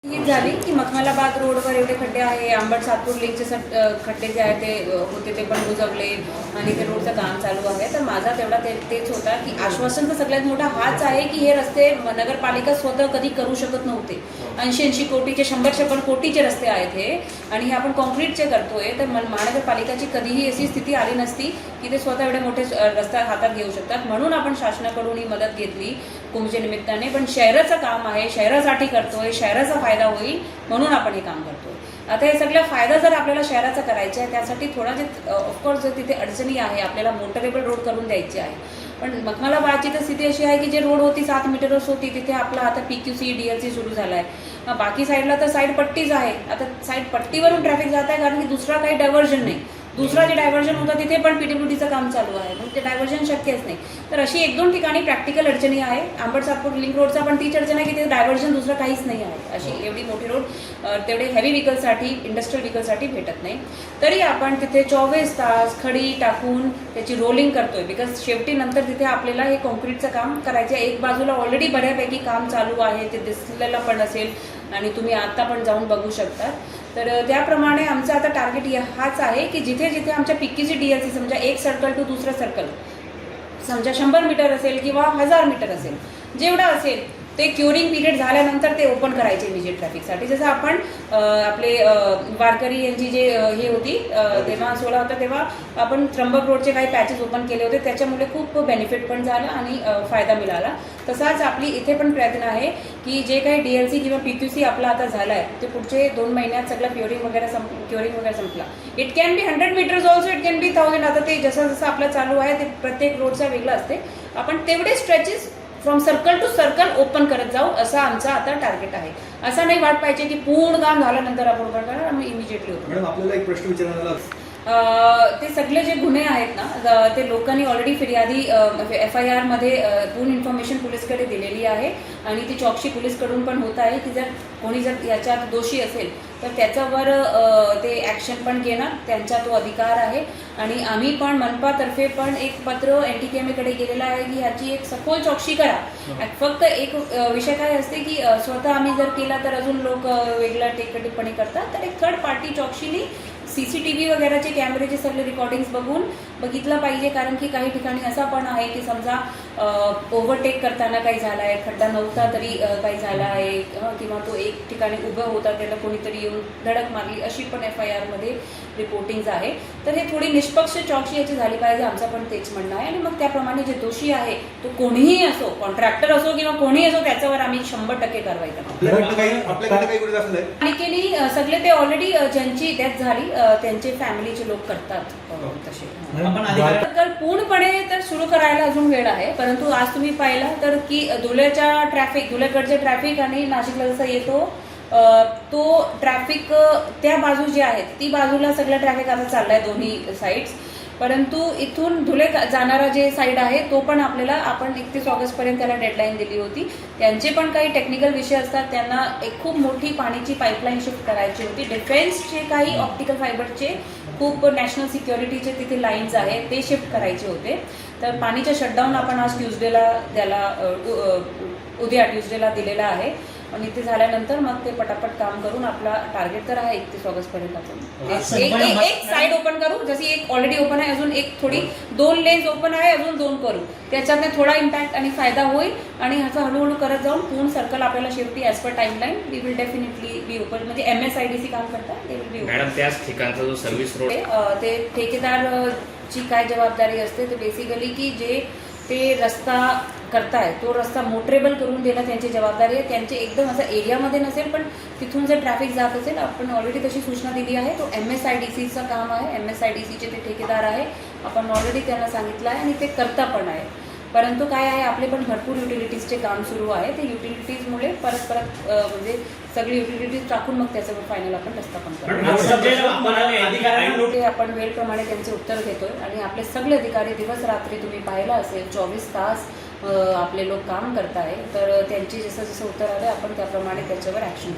ही झाली की मखमलाबाद रोडवर एवढे खड्डे आहे, अंबड सातपूर लिंकचे खड्डे जे आहे ते होते ते पण बुजवले आणि ते रोडचं काम चालू आहे. तर माझा तेवढा तेच होता की आश्वासन तर सगळ्यात मोठा हाच आहे की हे रस्ते नगरपालिका स्वतः कधी करू शकत नव्हते. 80-80 कोटीचे 100-100 कोटीचे रस्ते आहेत हे आणि हे आपण कॉन्क्रीटचे करतोय. तर महानगरपालिकाची कधीही अशी स्थिती आली नसती की ते स्वतः एवढे मोठे रस्ता हातात घेऊ शकतात. म्हणून आपण शासनाकडून ही मदत घेतली कुंभच्या निमित्ताने. पण शहराचं काम आहे, शहरासाठी करतोय, शहराचा फायदा होईल म्हणून आपण हे काम करतोय. आता हे सगळा फायदा जर आपल्याला शहराचा करायचा आहे त्यासाठी थोडा जे ऑफकोर्स जर तिथे अडचणी आहे, आपल्याला मोटरेबल रोड करून द्यायची आहे. पण मखमलाबादची तर स्थिती अशी आहे की जे रोड होती 7 मीटरच होती, तिथे आपला आता PQC DLC सुरू झाला आहे. बाकी साईडला तर साईड पट्टीच आहे. आता साईड पट्टीवरून ट्रॅफिक जात आहे कारण की दुसरा काही डायव्हर्जन नाही. दुसरा जे डायव्हर्जन होता तिथे पण PWDचं काम चालू आहे, मग ते डायव्हर्जन शक्यच नाही. तर अशी 1-2 ठिकाणी प्रॅक्टिकल अडचणी आहे. अंबड सातपूर लिंक रोडचा पण तीच अडचण आहे की ते डायव्हर्जन दुसरं काहीच नाही आहे. अशी एवढी मोठी रोड तेवढे हेवी व्हेकलसाठी, इंडस्ट्रियल व्हेकलसाठी भेटत नाही. तरी आपण तिथे 24 तास खडी टाकून त्याची रोलिंग करतोय. बिकॉज शेवटी नंतर तिथे आपल्याला हे कॉन्क्रीटचं काम करायचं आहे. एक बाजूला ऑलरेडी बऱ्यापैकी काम चालू आहे, ते दिसलेलं पण असेल आणि तुम्ही आता पण जाऊन बघू शकता. तर त्याप्रमाणे आमचं आता टार्गेट हाच आहे की जिथे जिथे आमच्या PQC DLC समजा एक सर्कल टू दुसरं सर्कल समजा 100 मीटर असेल किंवा 1000 मीटर असेल, जेवढा असेल ते क्युरिंग पिरियड झाल्यानंतर ते ओपन करायचे इमिजिएट ट्रॅफिकसाठी. जसं आपण आपले वारकरी यांची जे हे होती तेव्हा 16 होता तेव्हा आपण त्र्यंबक रोडचे काही पॅचेस ओपन केले होते, त्याच्यामुळे खूप बेनिफिट पण झाला आणि फायदा मिळाला. तसाच आपली इथे पण प्रयत्न आहे की जे काही DLC किंवा PQC आपला आता झाला आहे ते पुढचे 2 महिन्यात सगळं क्युरिंग वगैरे संपला. It can be 100 metres also, it can be 1000. आता ते जसं जसं आपलं चालू आहे ते प्रत्येक रोडचा वेगळा असते. आपण तेवढे stretches from circle to circle open करत जाऊ असा आमचा आता टार्गेट आहे. असं नाही वाट पाहिजे की पूर्ण काम झाल्यानंतर आपण ओपन करणार, आम्ही इमिजिएटली होतो. मॅडम आपल्याला एक प्रश्न विचारायला ते सगळे जे गुन्हे आहेत ना ते लोकांनी ऑलरेडी फिर्यादी FIR मध्ये पूर्ण इन्फॉर्मेशन पोलीसकडे दिलेली आहे आणि ती चौकशी पोलीसकडून पण होत आहे की जर कोणी जर याच्यात दोषी असेल तर त्याच्यावर ते ॲक्शन पण घेणार, त्यांचा तो अधिकार आहे. आणि आम्ही पण मनपातर्फे पण एक पत्र NTKMA कडे गेलेलं आहे की ह्याची एक सखोल चौकशी करा. फक्त एक विषय काय असते की स्वतः आम्ही जर केला तर अजून लोक वेगळा टिप्पणी करतात. तर एक थर्ड पार्टी चौकशीनी CCTV वगैरेचे कॅमेरेचे सगळे रेकॉर्डिंग्स बघितलं पाहिजे. कारण की काही ठिकाणी असा पण आहे की समजा ओव्हरटेक करताना काही झाला आहे, खड्डा नव्हता तरी काही झाला आहे किंवा तो एक ठिकाणी उभं होता त्याला कोणीतरी येऊन धडक मारली, अशी पण FIR मध्ये रिपोर्टिंग्स आहे. तर हे थोडी निष्पक्ष चौकशी याची झाली पाहिजे, आमचं पण तेच म्हणणं आहे. आणि मग त्याप्रमाणे जे दोषी आहे तो कोणीही असो, कॉन्ट्रॅक्टर असो किंवा कोणीही असो, त्याच्यावर आम्ही 100% कारवाई करतो. आणि सगळे ते ऑलरेडी ज्यांची डेथ झाली त्यांचे फॅमिलीचे लोक करतात तसे. पूर्णपणे तर सुरू करायला अजून वेळ आहे, परंतु आज तुम्ही पाहिलं तर की धुळ्याकडचे ट्रॅफिक आणि नाशिकला जसं येतो तो ट्रॅफिक त्या बाजू जी आहेत ती बाजूला सगळं ट्रॅफिक आता चाललाय दोन्ही साईड्स. परंतु इथून धुळे जाणारा जे साईड आहे तो पण आपण 31 ऑगस्टपर्यंत त्याला डेडलाईन दिली होती. त्यांचे पण काही टेक्निकल विषय असतात, त्यांना एक खूप मोठी पाण्याची पाईपलाईन शिफ्ट करायची होती. डिफेन्सचे काही ऑप्टिकल फायबरचे खूप नॅशनल सिक्युरिटीचे तिथे लाईन्स आहेत ते शिफ्ट करायचे होते. तर पाणीचं शटडाऊन आपण आज उद्या ट्यूजडेला दिलेला आहे. आणि इथे झाल्यानंतर मग ते पटापट काम करून आपला टार्गेट तर आहे 31 ऑगस्टपर्यंत आपण एक साईड ओपन करू. जशी एक ऑलरेडी ओपन आहे, अजून एक थोडी 2 लेन्स ओपन आहे, अजून 2 करू. त्याच्यातने थोडा इम्पॅक्ट आणि फायदा होईल आणि ह्याचा हळूहळू करत जाऊन पूर्ण सर्कल आपल्याला शेवटी as per timeline we will definitely be open. म्हणजे MSIDC काम करतात ते विल बी ओपन. मॅडम त्याच ठिकाणचा जो सर्व्हिस रोड ते ठेकेदारची काय जबाबदारी असते ते बेसिकली की जे ते रस्ता करताय तो रस्ता मोटरेबल करून देणं त्यांची जबाबदारी आहे. त्यांचे एकदम असं एरियामध्ये नसेल पण तिथून जर ट्रॅफिक जात असेल, आपण ऑलरेडी तशी सूचना दिली आहे. तो MSIDCचं काम आहे, MSIDCचे ते ठेकेदार आहे, आपण ऑलरेडी त्यांना सांगितलं आहे आणि ते करता पण आहे. परंतु काय आहे आपले पण भरपूर युटिलिटीजचे काम सुरू आहे. ते युटिलिटीजमुळे परत म्हणजे सगळी युटिलिटीज टाकून मग त्याच्यावर फायनल आपण रस्ता पण करतो. आपण वेळप्रमाणे त्यांचे उत्तर घेतोय आणि आपले सगळे अधिकारी दिवस रात्री तुम्ही पाहिलं असेल 24 तास आपले लोक काम करत आहे. तर त्यांची जसं उत्तर आलं आपण त्याप्रमाणे त्याच्यावर ॲक्शन घेऊ.